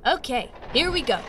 Okay, here we go.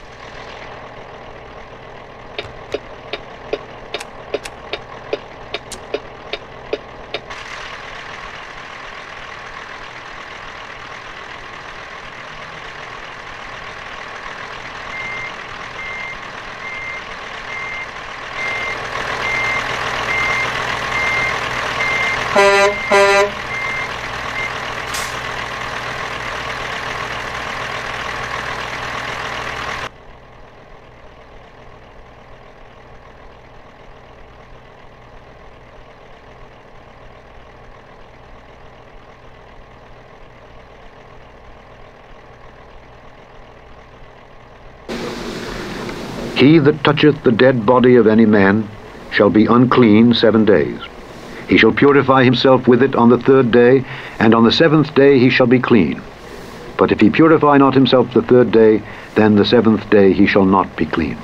He that toucheth the dead body of any man shall be unclean 7 days. He shall purify himself with it on the 3rd day, and on the 7th day he shall be clean. But if he purify not himself the 3rd day, then the 7th day he shall not be clean.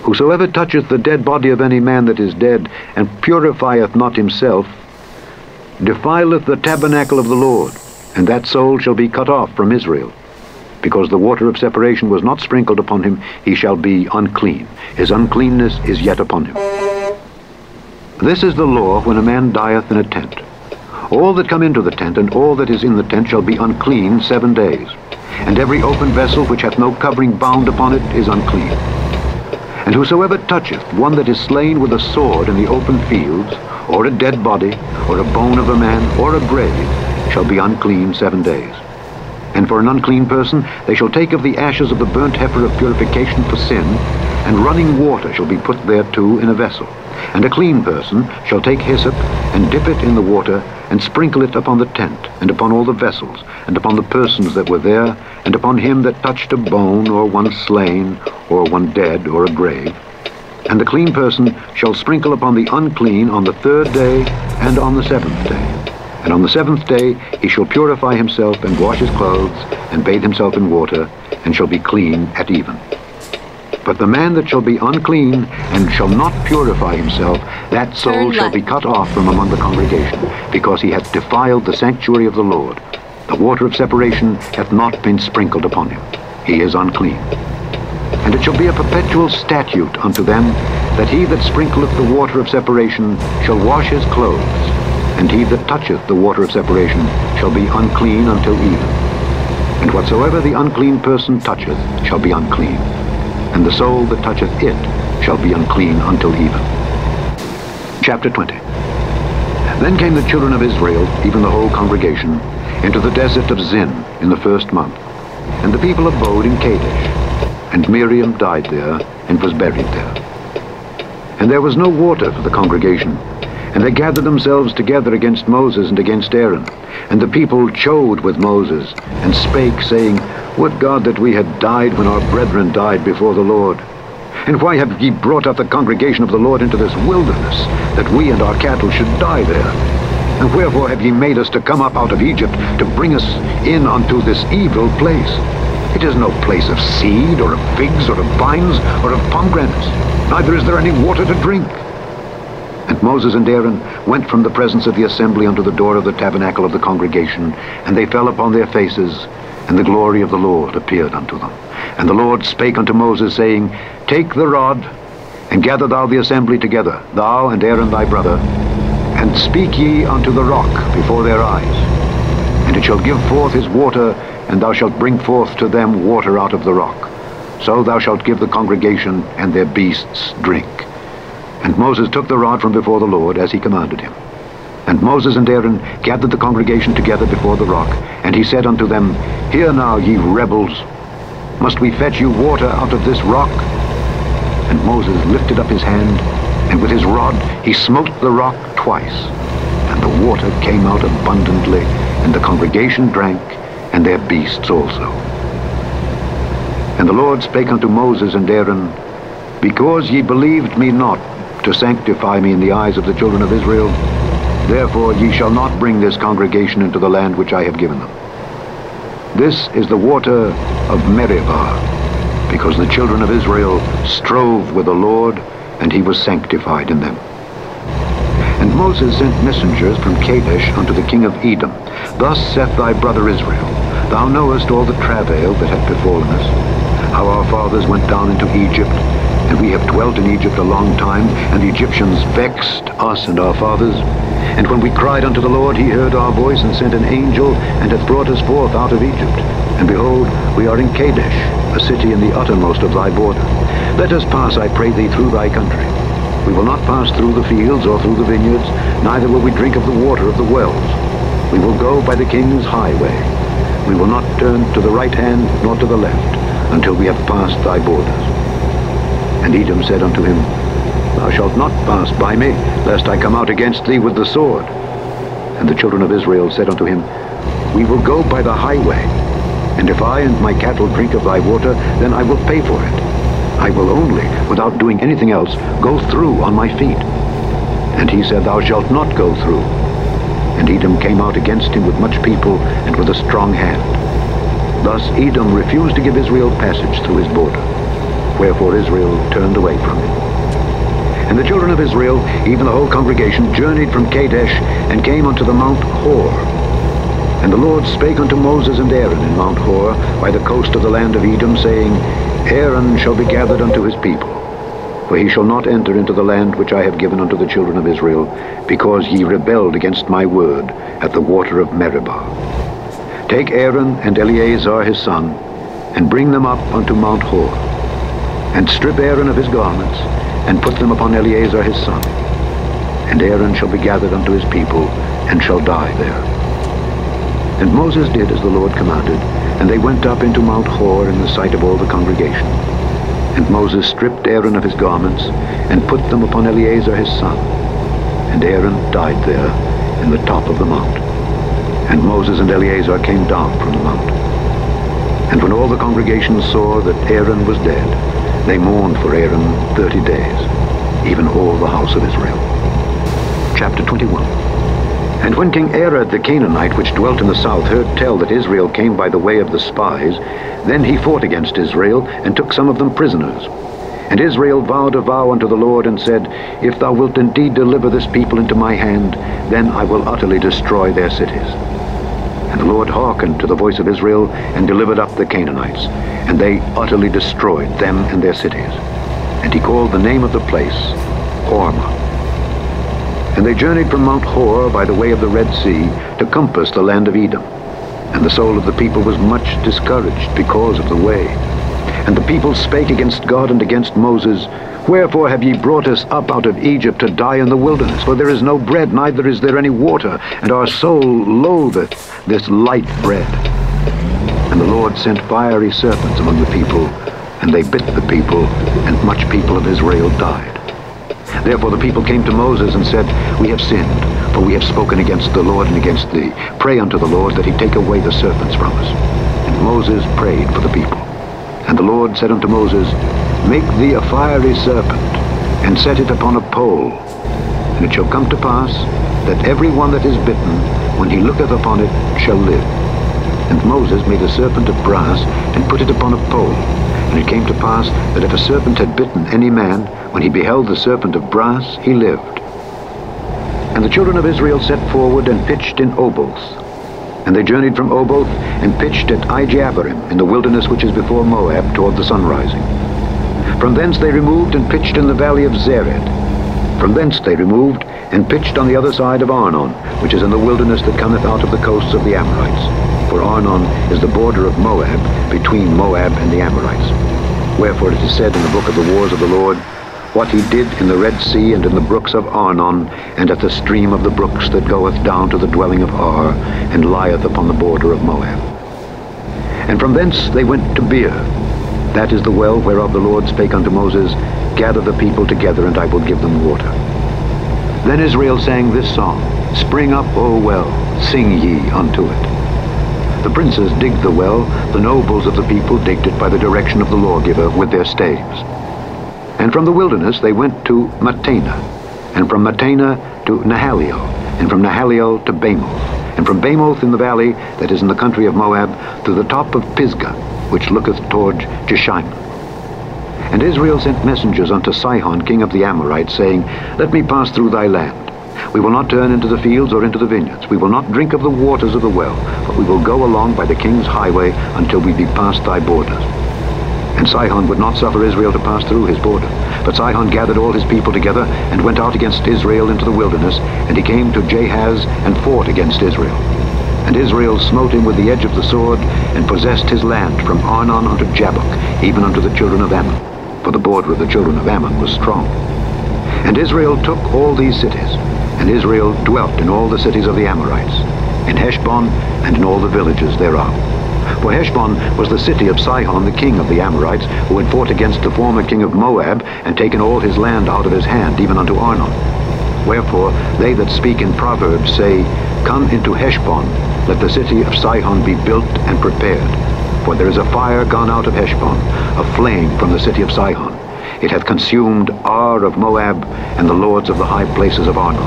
Whosoever toucheth the dead body of any man that is dead, and purifieth not himself, defileth the tabernacle of the Lord, and that soul shall be cut off from Israel. Because the water of separation was not sprinkled upon him, he shall be unclean. His uncleanness is yet upon him. This is the law when a man dieth in a tent. All that come into the tent, and all that is in the tent, shall be unclean 7 days. And every open vessel which hath no covering bound upon it is unclean. And whosoever toucheth one that is slain with a sword in the open fields, or a dead body, or a bone of a man, or a grave, shall be unclean 7 days. And for an unclean person they shall take of the ashes of the burnt heifer of purification for sin, and running water shall be put thereto in a vessel. And a clean person shall take hyssop, and dip it in the water, and sprinkle it upon the tent, and upon all the vessels, and upon the persons that were there, and upon him that touched a bone, or one slain, or one dead, or a grave. And the clean person shall sprinkle upon the unclean on the 3rd day, and on the 7th day. And on the 7th day he shall purify himself, and wash his clothes, and bathe himself in water, and shall be clean at even. But the man that shall be unclean, and shall not purify himself, that soul shall be cut off from among the congregation, because he hath defiled the sanctuary of the Lord. The water of separation hath not been sprinkled upon him. He is unclean. And it shall be a perpetual statute unto them, that he that sprinkleth the water of separation shall wash his clothes, and he that toucheth the water of separation shall be unclean until even. And whatsoever the unclean person toucheth shall be unclean, and the soul that toucheth it shall be unclean until even. Chapter 20. Then came the children of Israel, even the whole congregation, into the desert of Zin in the 1st month. And the people abode in Kadesh, and Miriam died there, and was buried there. And there was no water for the congregation, and they gathered themselves together against Moses and against Aaron. And the people chode with Moses, and spake, saying, Would God that we had died when our brethren died before the Lord. And why have ye brought up the congregation of the Lord into this wilderness, that we and our cattle should die there? And wherefore have ye made us to come up out of Egypt, to bring us in unto this evil place? It is no place of seed, or of figs, or of vines, or of pomegranates, neither is there any water to drink. And Moses and Aaron went from the presence of the assembly unto the door of the tabernacle of the congregation, and they fell upon their faces, and the glory of the Lord appeared unto them. And the Lord spake unto Moses, saying, Take the rod, and gather thou the assembly together, thou and Aaron thy brother, and speak ye unto the rock before their eyes. And it shall give forth his water, and thou shalt bring forth to them water out of the rock. So thou shalt give the congregation and their beasts drink. And Moses took the rod from before the Lord, as he commanded him. And Moses and Aaron gathered the congregation together before the rock, and he said unto them, Hear now, ye rebels, must we fetch you water out of this rock? And Moses lifted up his hand, and with his rod he smote the rock twice, and the water came out abundantly, and the congregation drank, and their beasts also. And the Lord spake unto Moses and Aaron, Because ye believed me not, to sanctify me in the eyes of the children of Israel, therefore ye shall not bring this congregation into the land which I have given them. This is the water of Meribah, because the children of Israel strove with the Lord, and he was sanctified in them. And Moses sent messengers from Kadesh unto the king of Edom, Thus saith thy brother Israel, Thou knowest all the travail that hath befallen us, how our fathers went down into Egypt, and we have dwelt in Egypt a long time, and the Egyptians vexed us and our fathers. And when we cried unto the Lord, he heard our voice, and sent an angel, and hath brought us forth out of Egypt. And behold, we are in Kadesh, a city in the uttermost of thy border. Let us pass, I pray thee, through thy country. We will not pass through the fields or through the vineyards, neither will we drink of the water of the wells. We will go by the king's highway. We will not turn to the right hand nor to the left, until we have passed thy borders. And Edom said unto him, Thou shalt not pass by me, lest I come out against thee with the sword. And the children of Israel said unto him, We will go by the highway, and if I and my cattle drink of thy water, then I will pay for it. I will only, without doing anything else, go through on my feet. And he said, Thou shalt not go through. And Edom came out against him with much people and with a strong hand. Thus Edom refused to give Israel passage through his border, wherefore Israel turned away from him. And the children of Israel, even the whole congregation, journeyed from Kadesh, and came unto the Mount Hor. And the Lord spake unto Moses and Aaron in Mount Hor, by the coast of the land of Edom, saying, Aaron shall be gathered unto his people, for he shall not enter into the land which I have given unto the children of Israel, because ye rebelled against my word at the water of Meribah. Take Aaron and Eleazar his son, and bring them up unto Mount Hor, and strip Aaron of his garments, and put them upon Eleazar his son. And Aaron shall be gathered unto his people, and shall die there. And Moses did as the Lord commanded, and they went up into Mount Hor in the sight of all the congregation. And Moses stripped Aaron of his garments, and put them upon Eleazar his son. And Aaron died there in the top of the mount. And Moses and Eleazar came down from the mount. And when all the congregation saw that Aaron was dead, they mourned for Aaron 30 days, even all the house of Israel. Chapter 21. And when King Arad the Canaanite, which dwelt in the south, heard tell that Israel came by the way of the spies, then he fought against Israel, and took some of them prisoners. And Israel vowed a vow unto the Lord, and said, If thou wilt indeed deliver this people into my hand, then I will utterly destroy their cities. And the Lord hearkened to the voice of Israel, and delivered up the Canaanites, and they utterly destroyed them and their cities. And he called the name of the place Hormah. And they journeyed from Mount Hor by the way of the Red Sea to compass the land of Edom. And the soul of the people was much discouraged because of the way. And the people spake against God and against Moses, Wherefore have ye brought us up out of Egypt to die in the wilderness? For there is no bread, neither is there any water, and our soul loatheth this light bread. And the Lord sent fiery serpents among the people, and they bit the people, and much people of Israel died. Therefore the people came to Moses and said, We have sinned, for we have spoken against the Lord and against thee. Pray unto the Lord that he take away the serpents from us. And Moses prayed for the people. And the Lord said unto Moses, Make thee a fiery serpent, and set it upon a pole. And it shall come to pass, that every one that is bitten, when he looketh upon it, shall live. And Moses made a serpent of brass, and put it upon a pole. And it came to pass, that if a serpent had bitten any man, when he beheld the serpent of brass, he lived. And the children of Israel set forward, and pitched in Oboth. And they journeyed from Oboth, and pitched at Ijeabarim, in the wilderness which is before Moab, toward the sunrising. From thence they removed, and pitched in the valley of Zered. From thence they removed, and pitched on the other side of Arnon, which is in the wilderness that cometh out of the coasts of the Amorites. For Arnon is the border of Moab, between Moab and the Amorites. Wherefore it is said in the book of the wars of the Lord, What he did in the Red Sea, and in the brooks of Arnon, and at the stream of the brooks that goeth down to the dwelling of Ar, and lieth upon the border of Moab. And from thence they went to Beer. That is the well whereof the Lord spake unto Moses, Gather the people together, and I will give them water. Then Israel sang this song, Spring up, O well, sing ye unto it. The princes digged the well, the nobles of the people digged it by the direction of the lawgiver with their staves. And from the wilderness they went to Mattanah, and from Mattanah to Nahaliel, and from Nahaliel to Bamoth, and from Bamoth in the valley that is in the country of Moab, to the top of Pisgah, which looketh toward Jeshimon. And Israel sent messengers unto Sihon king of the Amorites, saying, Let me pass through thy land. We will not turn into the fields or into the vineyards. We will not drink of the waters of the well, but we will go along by the king's highway until we be past thy borders. And Sihon would not suffer Israel to pass through his border. But Sihon gathered all his people together and went out against Israel into the wilderness, and he came to Jahaz and fought against Israel. And Israel smote him with the edge of the sword, and possessed his land from Arnon unto Jabbok, even unto the children of Ammon. For the border of the children of Ammon was strong. And Israel took all these cities, and Israel dwelt in all the cities of the Amorites, in Heshbon and in all the villages thereof. For Heshbon was the city of Sihon the king of the Amorites, who had fought against the former king of Moab, and taken all his land out of his hand, even unto Arnon. Wherefore they that speak in Proverbs say, Come into Heshbon, let the city of Sihon be built and prepared. For there is a fire gone out of Heshbon, a flame from the city of Sihon. It hath consumed Ar of Moab, and the lords of the high places of Arnon.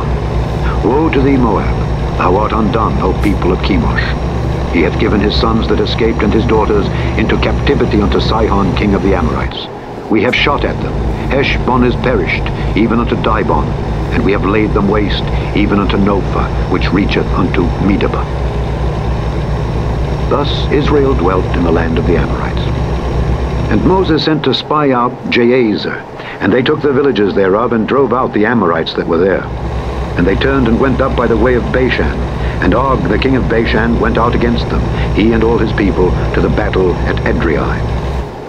Woe to thee, Moab! Thou art undone, O people of Chemosh. He hath given his sons that escaped and his daughters into captivity unto Sihon king of the Amorites. We have shot at them. Heshbon is perished, even unto Dibon, and we have laid them waste, even unto Nophah, which reacheth unto Medeba. Thus Israel dwelt in the land of the Amorites. And Moses sent to spy out Jahazer, and they took the villages thereof, and drove out the Amorites that were there. And they turned and went up by the way of Bashan, and Og the king of Bashan went out against them, he and all his people, to the battle at Edrei.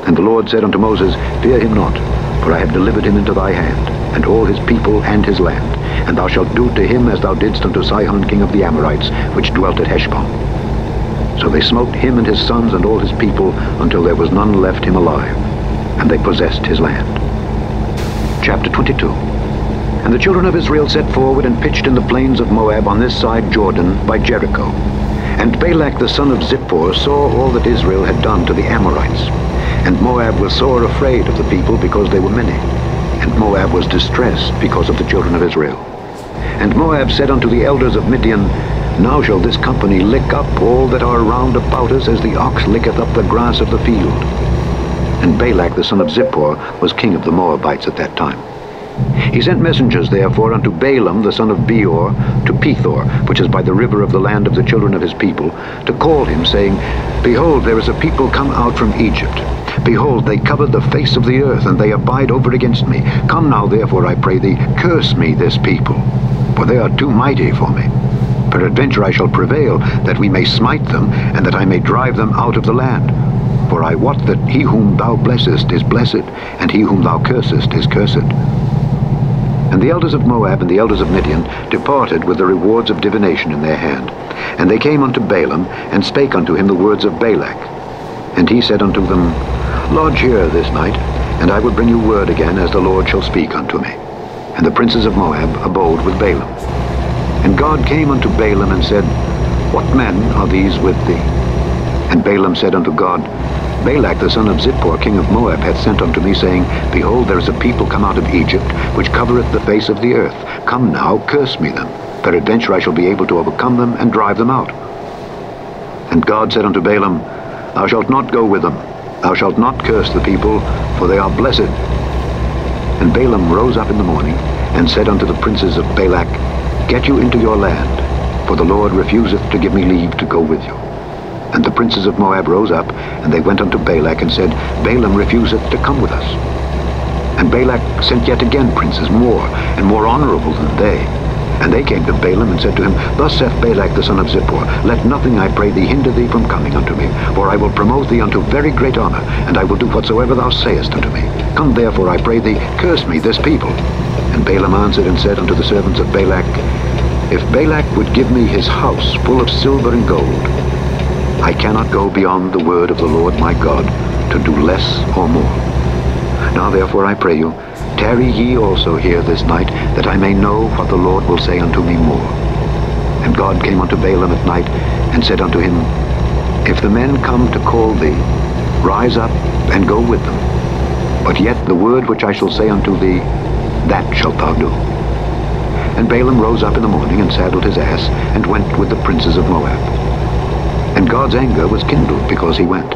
And the Lord said unto Moses, Fear him not, for I have delivered him into thy hand, and all his people and his land, and thou shalt do to him as thou didst unto Sihon king of the Amorites, which dwelt at Heshbon. So they smote him and his sons and all his people, until there was none left him alive, and they possessed his land. Chapter 22. And the children of Israel set forward and pitched in the plains of Moab on this side Jordan by Jericho. And Balak the son of Zippor saw all that Israel had done to the Amorites. And Moab was sore afraid of the people, because they were many. And Moab was distressed because of the children of Israel. And Moab said unto the elders of Midian, Now shall this company lick up all that are round about us, as the ox licketh up the grass of the field. And Balak the son of Zippor was king of the Moabites at that time. He sent messengers therefore unto Balaam the son of Beor to Pethor, which is by the river of the land of the children of his people, to call him, saying, Behold, there is a people come out from Egypt. Behold, they covered the face of the earth, and they abide over against me. Come now, therefore, I pray thee, curse me this people, for they are too mighty for me. Peradventure I shall prevail, that we may smite them, and that I may drive them out of the land. For I wot that he whom thou blessest is blessed, and he whom thou cursest is cursed. And the elders of Moab and the elders of Midian departed with the rewards of divination in their hand. And they came unto Balaam, and spake unto him the words of Balak. And he said unto them, Lodge here this night, and I will bring you word again, as the Lord shall speak unto me. And the princes of Moab abode with Balaam. And God came unto Balaam, and said, What men are these with thee? And Balaam said unto God, Balak the son of Zippor, king of Moab, hath sent unto me, saying, Behold, there is a people come out of Egypt, which covereth the face of the earth. Come now, curse me them. Peradventure I shall be able to overcome them, and drive them out. And God said unto Balaam, Thou shalt not go with them. Thou shalt not curse the people, for they are blessed. And Balaam rose up in the morning, and said unto the princes of Balak, Get you into your land, for the Lord refuseth to give me leave to go with you. And the princes of Moab rose up, and they went unto Balak, and said, Balaam refuseth to come with us. And Balak sent yet again princes more, and more honorable than they. And they came to Balaam, and said to him, Thus saith Balak the son of Zippor, Let nothing, I pray thee, hinder thee from coming unto me, for I will promote thee unto very great honor, and I will do whatsoever thou sayest unto me. Come therefore, I pray thee, curse me this people. And Balaam answered and said unto the servants of Balak, If Balak would give me his house full of silver and gold, I cannot go beyond the word of the Lord my God, to do less or more. Now therefore I pray you, tarry ye also here this night, that I may know what the Lord will say unto me more. And God came unto Balaam at night, and said unto him, If the men come to call thee, rise up and go with them. But yet the word which I shall say unto thee, that shalt thou do. And Balaam rose up in the morning, and saddled his ass, and went with the princes of Moab. And God's anger was kindled because he went.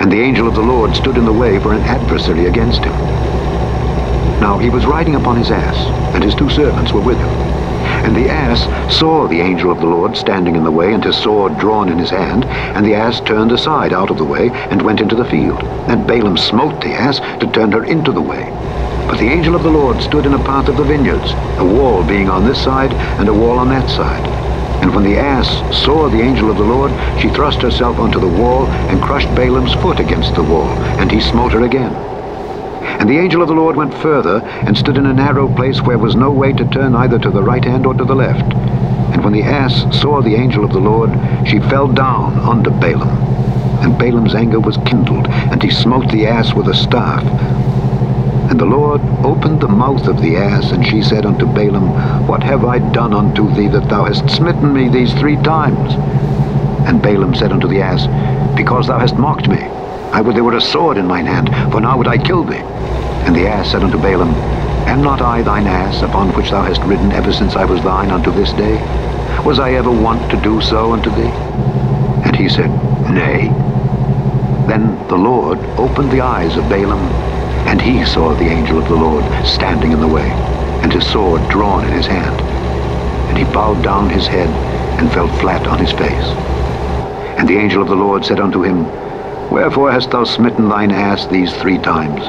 And the angel of the Lord stood in the way for an adversary against him. Now he was riding upon his ass, and his two servants were with him. And the ass saw the angel of the Lord standing in the way, and his sword drawn in his hand. And the ass turned aside out of the way, and went into the field. And Balaam smote the ass to turn her into the way. But the angel of the Lord stood in a path of the vineyards, a wall being on this side, and a wall on that side. And when the ass saw the angel of the Lord, she thrust herself onto the wall, and crushed Balaam's foot against the wall, and he smote her again. And the angel of the Lord went further, and stood in a narrow place where was no way to turn either to the right hand or to the left. And when the ass saw the angel of the Lord, she fell down unto Balaam. And Balaam's anger was kindled, and he smote the ass with a staff. And the Lord opened the mouth of the ass, and she said unto Balaam, What have I done unto thee, that thou hast smitten me these 3 times? And Balaam said unto the ass, Because thou hast mocked me. I would there were a sword in mine hand, for now would I kill thee. And the ass said unto Balaam, Am not I thine ass, upon which thou hast ridden ever since I was thine unto this day? Was I ever wont to do so unto thee? And he said, Nay. Then the Lord opened the eyes of Balaam, and he saw the angel of the Lord standing in the way, and his sword drawn in his hand. And he bowed down his head, and fell flat on his face. And the angel of the Lord said unto him, Wherefore hast thou smitten thine ass these 3 times?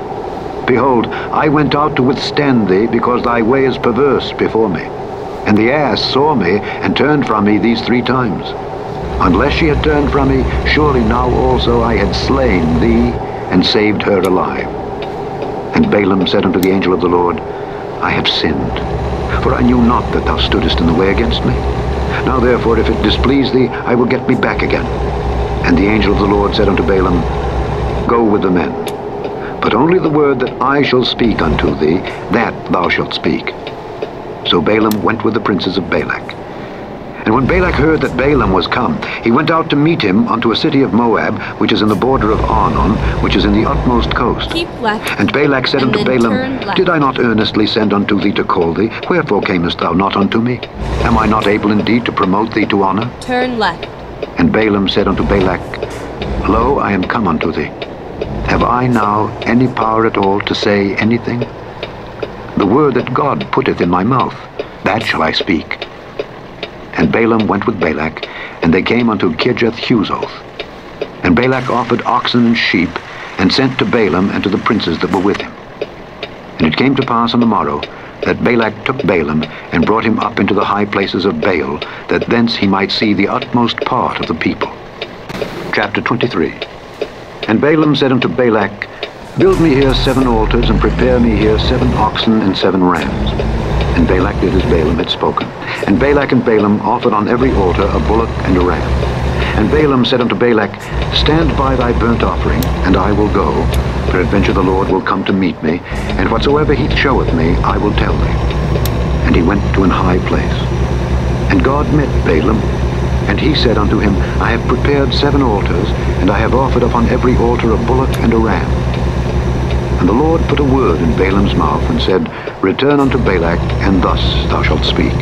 Behold, I went out to withstand thee, because thy way is perverse before me. And the ass saw me, and turned from me these 3 times. Unless she had turned from me, surely now also I had slain thee, and saved her alive. And Balaam said unto the angel of the Lord, I have sinned, for I knew not that thou stoodest in the way against me. Now therefore, if it displease thee, I will get me back again. And the angel of the Lord said unto Balaam, Go with the men, but only the word that I shall speak unto thee, that thou shalt speak. So Balaam went with the princes of Balak. And when Balak heard that Balaam was come, he went out to meet him unto a city of Moab, which is in the border of Arnon, which is in the utmost coast. Keep left, and Balak said unto Balaam, Did I not earnestly send unto thee to call thee? Wherefore camest thou not unto me? Am I not able indeed to promote thee to honor? Turn left. And Balaam said unto Balak, Lo, I am come unto thee. Have I now any power at all to say anything? The word that God putteth in my mouth, that shall I speak. And Balaam went with Balak, and they came unto Kirjath-Huzoth. And Balak offered oxen and sheep, and sent to Balaam and to the princes that were with him. And it came to pass on the morrow, that Balak took Balaam, and brought him up into the high places of Baal, that thence he might see the utmost part of the people. Chapter 23. And Balaam said unto Balak, Build me here 7 altars, and prepare me here 7 oxen and 7 rams. And Balak did as Balaam had spoken. And Balak and Balaam offered on every altar a bullock and a ram. And Balaam said unto Balak, Stand by thy burnt offering, and I will go. Peradventure the Lord will come to meet me, and whatsoever he showeth me, I will tell thee. And he went to an high place. And God met Balaam, and he said unto him, I have prepared 7 altars, and I have offered upon every altar a bullock and a ram. And the Lord put a word in Balaam's mouth, and said, Return unto Balak, and thus thou shalt speak.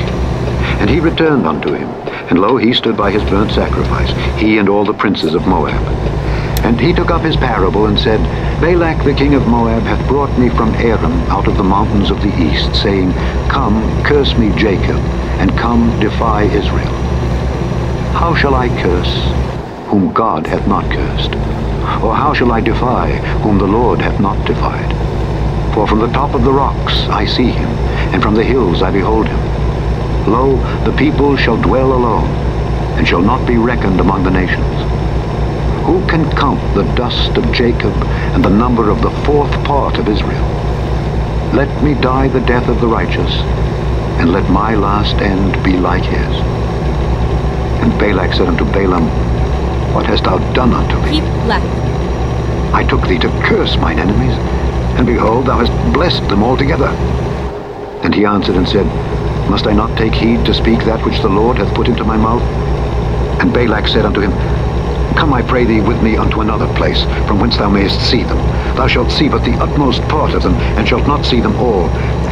And he returned unto him, and lo, he stood by his burnt sacrifice, he and all the princes of Moab. And he took up his parable, and said, Balak the king of Moab hath brought me from Aram out of the mountains of the east, saying, Come, curse me Jacob, and come, defy Israel. How shall I curse, whom God hath not cursed? Or how shall I defy, whom the Lord hath not defied? For from the top of the rocks I see him, and from the hills I behold him. Lo, the people shall dwell alone, and shall not be reckoned among the nations. Who can count the dust of Jacob, and the number of the 4th part of Israel? Let me die the death of the righteous, and let my last end be like his. And Balak said unto Balaam, What hast thou done unto me? Keep left. I took thee to curse mine enemies, and behold, thou hast blessed them altogether. And he answered and said, Must I not take heed to speak that which the Lord hath put into my mouth? And Balak said unto him, Come, I pray thee, with me unto another place, from whence thou mayest see them. Thou shalt see but the utmost part of them, and shalt not see them all,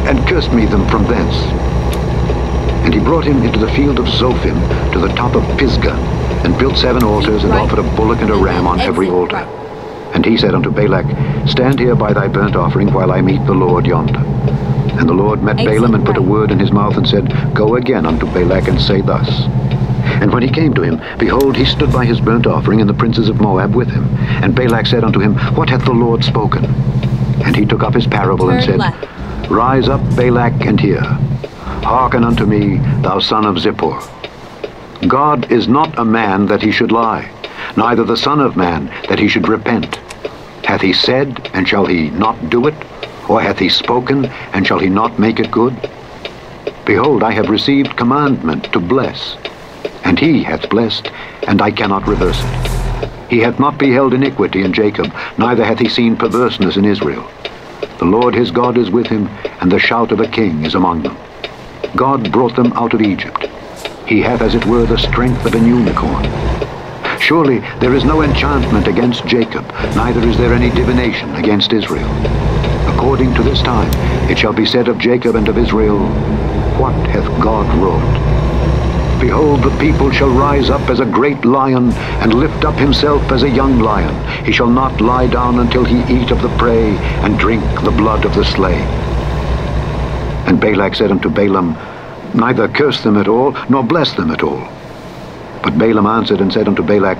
and curse me them from thence. And he brought him into the field of Zophim, to the top of Pisgah, and built 7 altars, and offered a bullock and a ram on every altar. And he said unto Balak, Stand here by thy burnt offering, while I meet the Lord yonder. And the Lord met Balaam and put a word in his mouth and said, Go again unto Balak and say thus. And when he came to him, behold, he stood by his burnt offering, and the princes of Moab with him. And Balak said unto him, What hath the Lord spoken? And he took up his parable and said, Rise up, Balak, and hear. Hearken unto me, thou son of Zippor. God is not a man that he should lie, neither the Son of Man that he should repent. Hath he said, and shall he not do it? Or hath he spoken, and shall he not make it good? Behold, I have received commandment to bless, and he hath blessed, and I cannot reverse it. He hath not beheld iniquity in Jacob, neither hath he seen perverseness in Israel. The Lord his God is with him, and the shout of a king is among them. God brought them out of Egypt. He hath as it were the strength of an unicorn. Surely there is no enchantment against Jacob, neither is there any divination against Israel. According to this time it shall be said of Jacob and of Israel, What hath God wrought? Behold, the people shall rise up as a great lion, and lift up himself as a young lion. He shall not lie down until he eat of the prey, and drink the blood of the slain. And Balak said unto Balaam, Neither curse them at all, nor bless them at all. But Balaam answered and said unto Balak,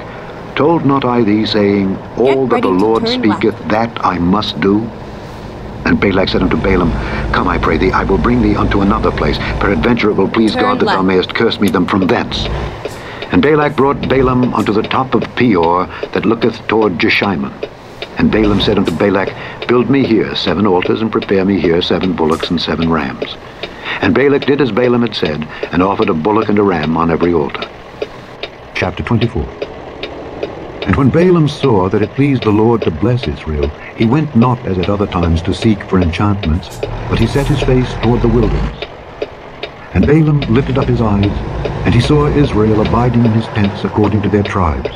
Told not I thee, saying, All that the Lord speaketh, that I must do? And Balak said unto Balaam, Come, I pray thee, I will bring thee unto another place. Peradventure it will please God that thou mayest curse me them from thence. And Balak brought Balaam unto the top of Peor, that looketh toward Jeshimon. And Balaam said unto Balak, Build me here 7 altars, and prepare me here 7 bullocks and 7 rams. And Balak did as Balaam had said, and offered a bullock and a ram on every altar. Chapter 24. And when Balaam saw that it pleased the Lord to bless Israel, he went not as at other times to seek for enchantments, but he set his face toward the wilderness. And Balaam lifted up his eyes, and he saw Israel abiding in his tents according to their tribes.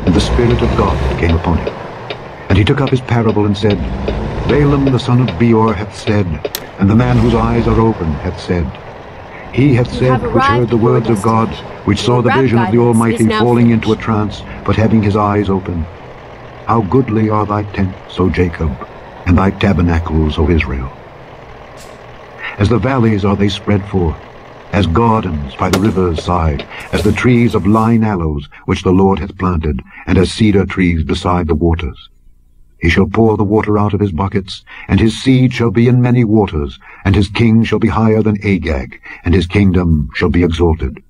And the Spirit of God came upon him. And he took up his parable and said, Balaam the son of Beor hath said, and the man whose eyes are open hath said, He hath said, which heard the words of God, which saw the vision of the Almighty falling into a trance, but having his eyes open. How goodly are thy tents, O Jacob, and thy tabernacles, O Israel. As the valleys are they spread forth, as gardens by the river's side, as the trees of lign aloes, which the Lord hath planted, and as cedar trees beside the waters. He shall pour the water out of his buckets, and his seed shall be in many waters, and his king shall be higher than Agag, and his kingdom shall be exalted.